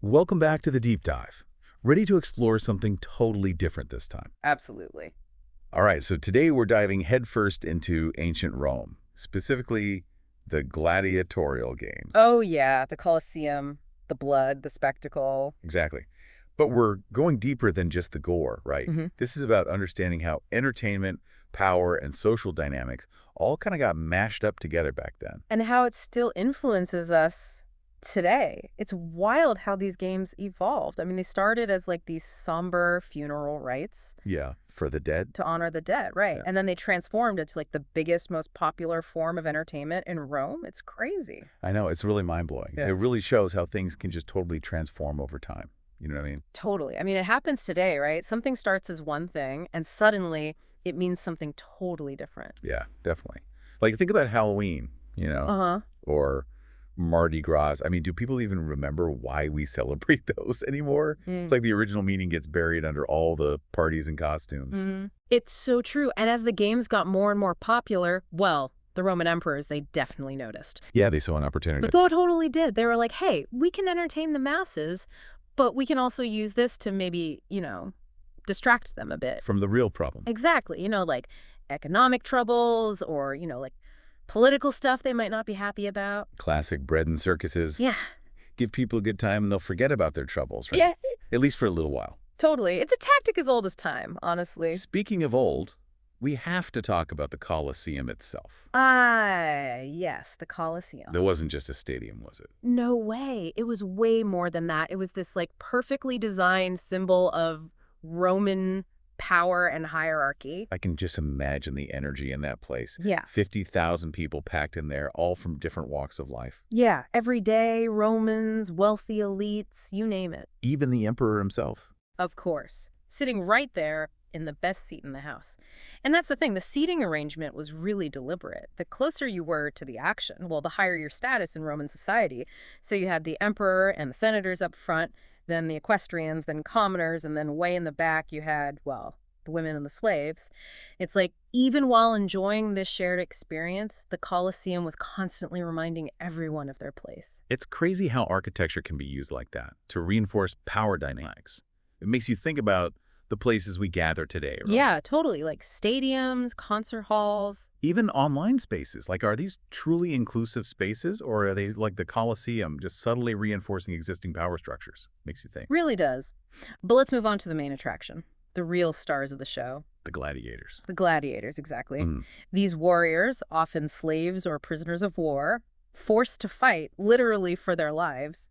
Welcome back to the deep dive. Ready to explore something totally different this time. Absolutely. All right, so today we're diving headfirst into ancient Rome, specifically the gladiatorial games. Oh, yeah, the Colosseum, the blood, the spectacle. Exactly. But we're going deeper than just the gore, right? hmm This is about understanding how entertainment, power, and social dynamics all kind of got mashed up together back then. And how it still influences us today. It's wild how these games evolved. I mean, they started as like these somber funeral rites Yeah, for the dead. to honor the dead, right? Yeah. And then they transformed into like the biggest, most popular form of entertainment in Rome. It's crazy. I know, it's really mind-blowing. Yeah. It really shows how things can just totally transform over time. You know what I mean? Totally. I mean, it happens today, right? Something starts as one thing and suddenly it means something totally different. Yeah, definitely. Like, think about Halloween, Uh-huh. or Mardi Gras. I mean, do people even remember why we celebrate those anymore? It's like the original meaning gets buried under all the parties and costumes. It's so true. And as the games got more and more popular, well, the Roman emperors, they definitely noticed. Yeah, they saw an opportunity. But they totally did. They were like, hey, we can entertain the masses, but we can also use this to maybe, distract them a bit. From the real problem. Exactly. Like economic troubles or, like political stuff they might not be happy about. Classic bread and circuses. Yeah. Give people a good time and they'll forget about their troubles, right? Yeah. At least for a little while. Totally. It's a tactic as old as time, honestly. Speaking of old, we have to talk about the Colosseum itself. Yes, the Colosseum. There wasn't just a stadium, was it? No way. It was way more than that. It was this like perfectly designed symbol of Roman power and hierarchy. I can just imagine the energy in that place. Yeah. 50,000 people packed in there, all from different walks of life. Yeah. Everyday Romans, wealthy elites, you name it. Even the emperor himself. Of course. Sitting right there in the best seat in the house. And that's the thing. The seating arrangement was really deliberate. The closer you were to the action, well, the higher your status in Roman society. So you had the emperor and the senators up front, then the equestrians, then commoners, and then way in the back you had, well, the women and the slaves. It's like even while enjoying this shared experience, the Colosseum was constantly reminding everyone of their place. It's crazy how architecture can be used like that to reinforce power dynamics. It makes you think about the places we gather today. Right? Yeah, totally. Like stadiums, concert halls. Even online spaces. Like, are these truly inclusive spaces, or are they like the Colosseum, just subtly reinforcing existing power structures? Makes you think. Really does. But let's move on to the main attraction, the real stars of the show. The gladiators. The gladiators, exactly. Mm. These warriors, often slaves or prisoners of war, forced to fight literally for their lives,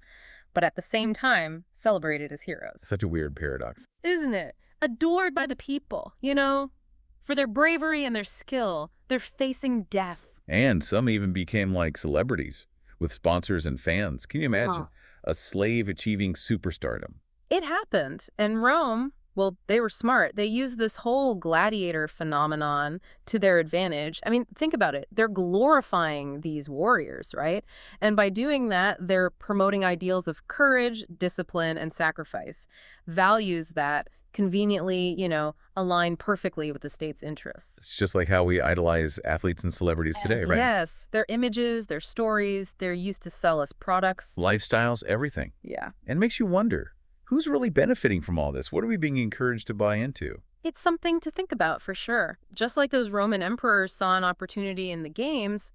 but at the same time celebrated as heroes. Such a weird paradox. Isn't it? Adored by the people, for their bravery and their skill. They're facing death. And some even became like celebrities with sponsors and fans. Can you imagine? A slave achieving superstardom? It happened. And Rome, well, they were smart. They used this whole gladiator phenomenon to their advantage. I mean, think about it. They're glorifying these warriors, right? And by doing that, they're promoting ideals of courage, discipline, and sacrifice. Values that conveniently, align perfectly with the state's interests. It's just like how we idolize athletes and celebrities today, right? Yes. Their images, their stories, they're used to sell as products. Lifestyles, everything. Yeah. And it makes you wonder, who's really benefiting from all this? What are we being encouraged to buy into? It's something to think about for sure. Just like those Roman emperors saw an opportunity in the games,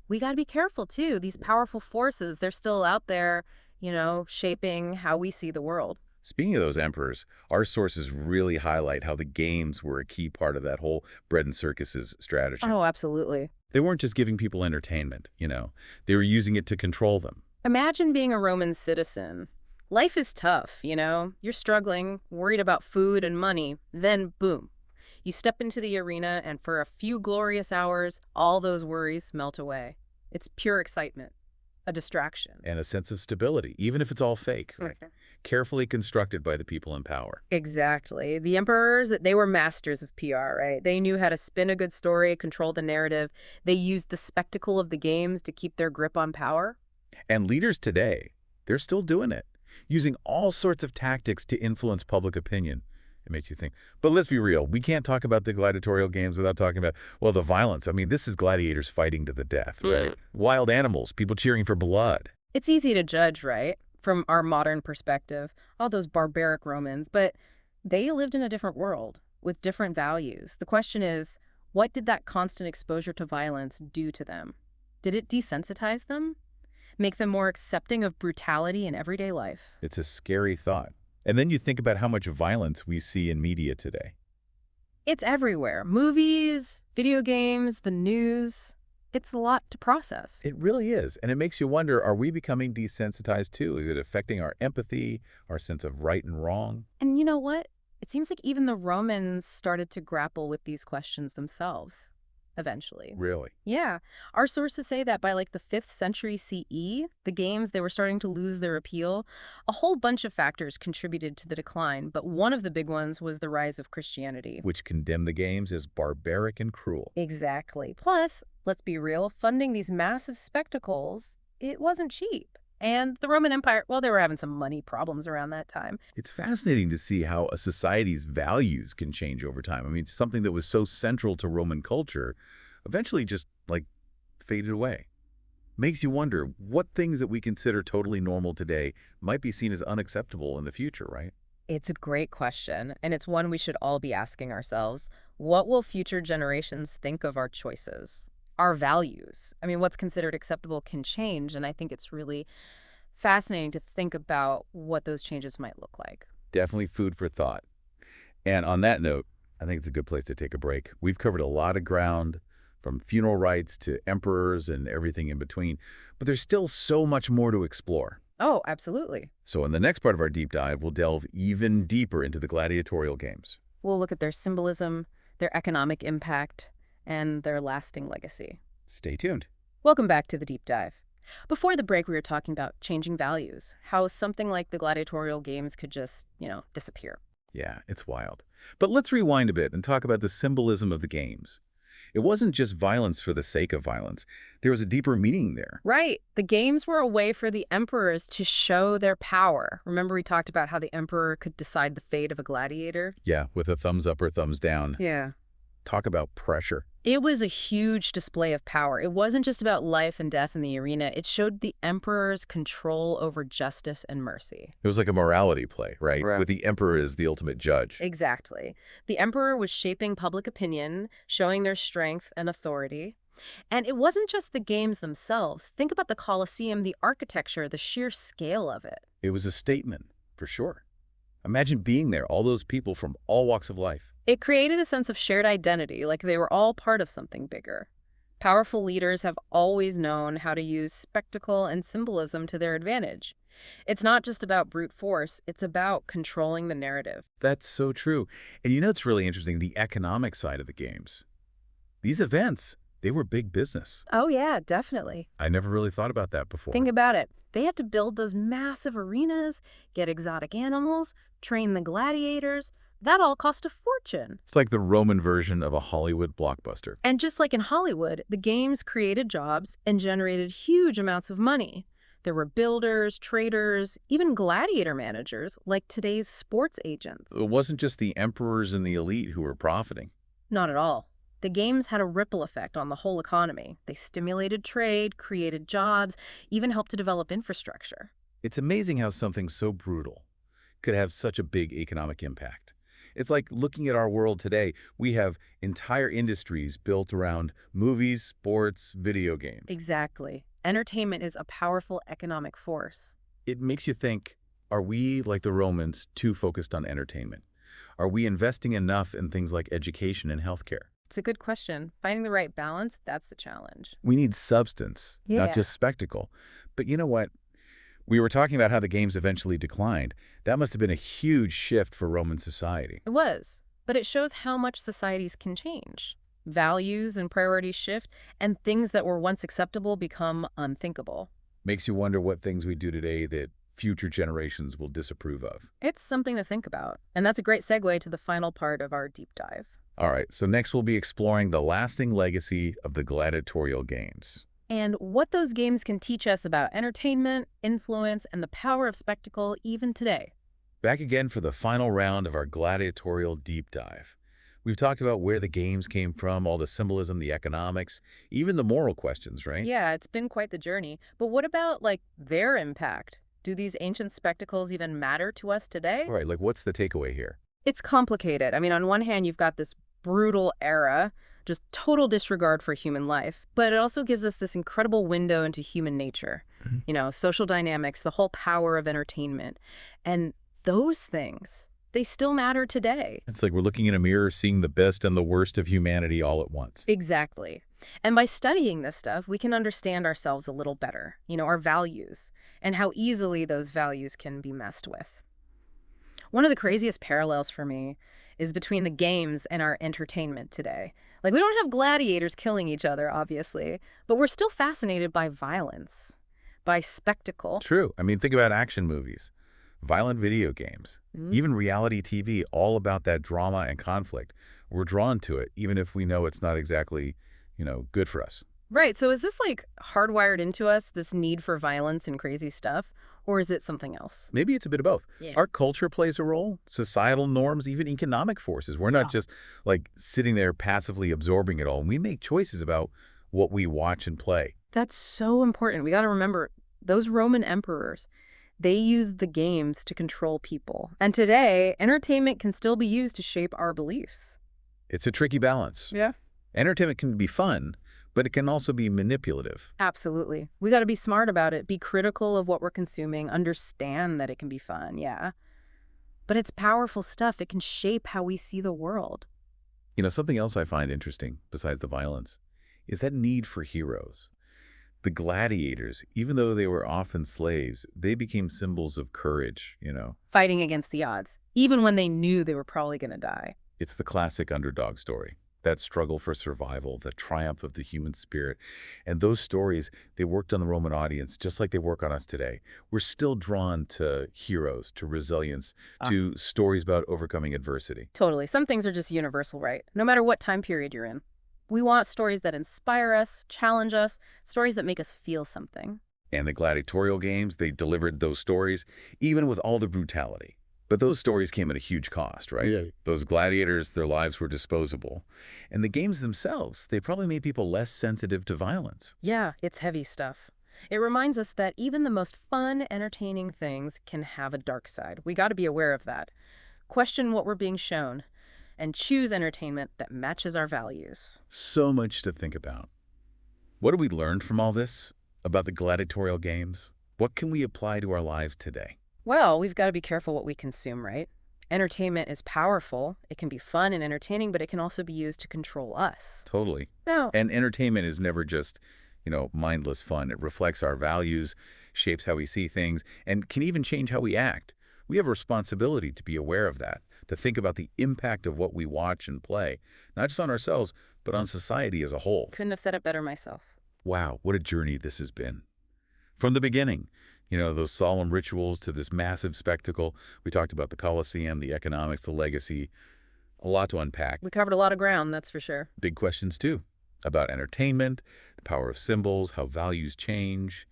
we got to be careful too. These powerful forces, they're still out there, shaping how we see the world. Speaking of those emperors, our sources really highlight how the games were a key part of that whole bread and circuses strategy. Oh, absolutely. They weren't just giving people entertainment, they were using it to control them. Imagine being a Roman citizen. Life is tough, You're struggling, worried about food and money. Then, boom, you step into the arena and for a few glorious hours, all those worries melt away. It's pure excitement, a distraction. And a sense of stability, even if it's all fake, right? Carefully constructed by the people in power. Exactly. The emperors, they were masters of PR, right? They knew how to spin a good story, control the narrative. They used the spectacle of the games to keep their grip on power. And leaders today, they're still doing it, using all sorts of tactics to influence public opinion. It makes you think. But let's be real. We can't talk about the gladiatorial games without talking about, well, the violence. I mean, this is gladiators fighting to the death, right? Wild animals, people cheering for blood. It's easy to judge, right? from our modern perspective, all those barbaric Romans, but they lived in a different world with different values. The question is, what did that constant exposure to violence do to them? Did it desensitize them? Make them more accepting of brutality in everyday life? It's a scary thought. And then you think about how much violence we see in media today. It's everywhere. Movies, video games, the news. It's a lot to process. It really is. And it makes you wonder, are we becoming desensitized too? Is it affecting our empathy, our sense of right and wrong? And you know what? It seems like even the Romans started to grapple with these questions themselves, eventually. Really? Yeah. Our sources say that by like the 5th century CE, the games, they were starting to lose their appeal. A whole bunch of factors contributed to the decline, but one of the big ones was the rise of Christianity. Which condemn the games as barbaric and cruel. Exactly. Plus, let's be real, funding these massive spectacles, it wasn't cheap. And the Roman Empire, well, they were having some money problems around that time. It's fascinating to see how a society's values can change over time. I mean, something that was so central to Roman culture eventually just, like, faded away. Makes you wonder what things that we consider totally normal today might be seen as unacceptable in the future, right? It's a great question, and it's one we should all be asking ourselves. What will future generations think of our choices? Our values? I mean, what's considered acceptable can change, and I think it's really fascinating to think about what those changes might look like. Definitely food for thought. And on that note, I think it's a good place to take a break. We've covered a lot of ground, from funeral rites to emperors and everything in between, but there's still so much more to explore. Oh, absolutely. So in the next part of our deep dive, we'll delve even deeper into the gladiatorial games. We'll look at their symbolism, their economic impact, and their lasting legacy. Stay tuned. Welcome back to the deep dive. Before the break, we were talking about changing values, how something like the gladiatorial games could just, disappear. Yeah, it's wild. But let's rewind a bit and talk about the symbolism of the games. It wasn't just violence for the sake of violence. There was a deeper meaning there. Right. The games were a way for the emperors to show their power. Remember we talked about how the emperor could decide the fate of a gladiator? Yeah, with a thumbs up or thumbs down. Yeah. Talk about pressure. It was a huge display of power. It wasn't just about life and death in the arena. It showed the emperor's control over justice and mercy. It was like a morality play, right? Right. With the emperor as the ultimate judge. Exactly. The emperor was shaping public opinion, showing their strength and authority. And it wasn't just the games themselves. Think about the Colosseum, the architecture, the sheer scale of it. It was a statement, for sure. Imagine being there, all those people from all walks of life. It created a sense of shared identity, like they were all part of something bigger. Powerful leaders have always known how to use spectacle and symbolism to their advantage. It's not just about brute force, it's about controlling the narrative. That's so true. And you know it's really interesting, the economic side of the games. These events, they were big business. Oh yeah, definitely. I never really thought about that before. Think about it. They had to build those massive arenas, get exotic animals, train the gladiators. That all cost a fortune. It's like the Roman version of a Hollywood blockbuster. And just like in Hollywood, the games created jobs and generated huge amounts of money. There were builders, traders, even gladiator managers, like today's sports agents. It wasn't just the emperors and the elite who were profiting. Not at all. The games had a ripple effect on the whole economy. They stimulated trade, created jobs, even helped to develop infrastructure. It's amazing how something so brutal could have such a big economic impact. It's like looking at our world today. We have entire industries built around movies, sports, video games. Exactly. Entertainment is a powerful economic force. It makes you think, are we, like the Romans, too focused on entertainment? Are we investing enough in things like education and healthcare? It's a good question. Finding the right balance, that's the challenge. We need substance, not just spectacle. But you know what? We were talking about how the games eventually declined. That must have been a huge shift for Roman society. It was, but it shows how much societies can change. Values and priorities shift, and things that were once acceptable become unthinkable. Makes you wonder what things we do today that future generations will disapprove of. It's something to think about, and that's a great segue to the final part of our deep dive. All right, so next we'll be exploring the lasting legacy of the gladiatorial games. And what those games can teach us about entertainment, influence, and the power of spectacle even today. Back again for the final round of our gladiatorial deep dive. We've talked about where the games came from, all the symbolism, the economics, even the moral questions, right? Yeah, it's been quite the journey. But what about, their impact? Do these ancient spectacles even matter to us today? All right, like what's the takeaway here? It's complicated. I mean, on one hand, you've got this brutal era, just total disregard for human life, but it also gives us this incredible window into human nature, Mhm. social dynamics, the whole power of entertainment. And those things, they still matter today. It's like we're looking in a mirror, seeing the best and the worst of humanity all at once. Exactly. And by studying this stuff, we can understand ourselves a little better, our values, and how easily those values can be messed with. One of the craziest parallels for me is between the games and our entertainment today. Like, we don't have gladiators killing each other, obviously, but we're still fascinated by violence, by spectacle. True. I mean, think about action movies, violent video games, Mm. even reality TV, all about that drama and conflict. We're drawn to it, even if we know it's not exactly, good for us. Right, so is this like hardwired into us, this need for violence and crazy stuff, or is it something else? Maybe it's a bit of both. Yeah. Our culture plays a role, societal norms, even economic forces. We're not Oh. just like sitting there passively absorbing it all. We make choices about what we watch and play. That's so important. We got to remember those Roman emperors, they used the games to control people. And today, entertainment can still be used to shape our beliefs. It's a tricky balance. Yeah. Entertainment can be fun, but it can also be manipulative. Absolutely. We got to be smart about it, be critical of what we're consuming, understand that it can be fun, yeah. But it's powerful stuff. It can shape how we see the world. Something else I find interesting, besides the violence, is that need for heroes. The gladiators, even though they were often slaves, they became symbols of courage. Fighting against the odds, even when they knew they were probably going to die. It's the classic underdog story. That struggle for survival, the triumph of the human spirit. And those stories, they worked on the Roman audience just like they work on us today. We're still drawn to heroes, to resilience, to stories about overcoming adversity. Totally. Some things are just universal, right? No matter what time period you're in. We want stories that inspire us, challenge us, stories that make us feel something. And the gladiatorial games, they delivered those stories, even with all the brutality. But those stories came at a huge cost, right? Yeah. Those gladiators, their lives were disposable. And the games themselves, they probably made people less sensitive to violence. Yeah, it's heavy stuff. It reminds us that even the most fun, entertaining things can have a dark side. We got to be aware of that. Question what we're being shown, and choose entertainment that matches our values. So much to think about. What do we learn from all this about the gladiatorial games? What can we apply to our lives today? Well, we've got to be careful what we consume, right? Entertainment is powerful. It can be fun and entertaining, but it can also be used to control us. Totally. No. And entertainment is never just, mindless fun. It reflects our values, shapes how we see things, and can even change how we act. We have a responsibility to be aware of that, to think about the impact of what we watch and play, not just on ourselves, but on society as a whole. Couldn't have said it better myself. Wow, what a journey this has been. From the beginning, those solemn rituals to this massive spectacle. We talked about the Colosseum, the economics, the legacy, a lot to unpack. We covered a lot of ground, that's for sure. Big questions, too, about entertainment, the power of symbols, how values change,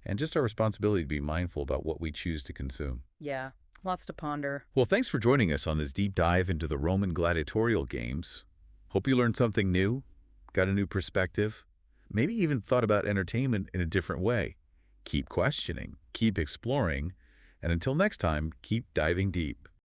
and just our responsibility to be mindful about what we choose to consume. Yeah, lots to ponder. Well, thanks for joining us on this deep dive into the Roman gladiatorial games. Hope you learned something new, got a new perspective, maybe even thought about entertainment in a different way. Keep questioning, keep exploring, and until next time, keep diving deep.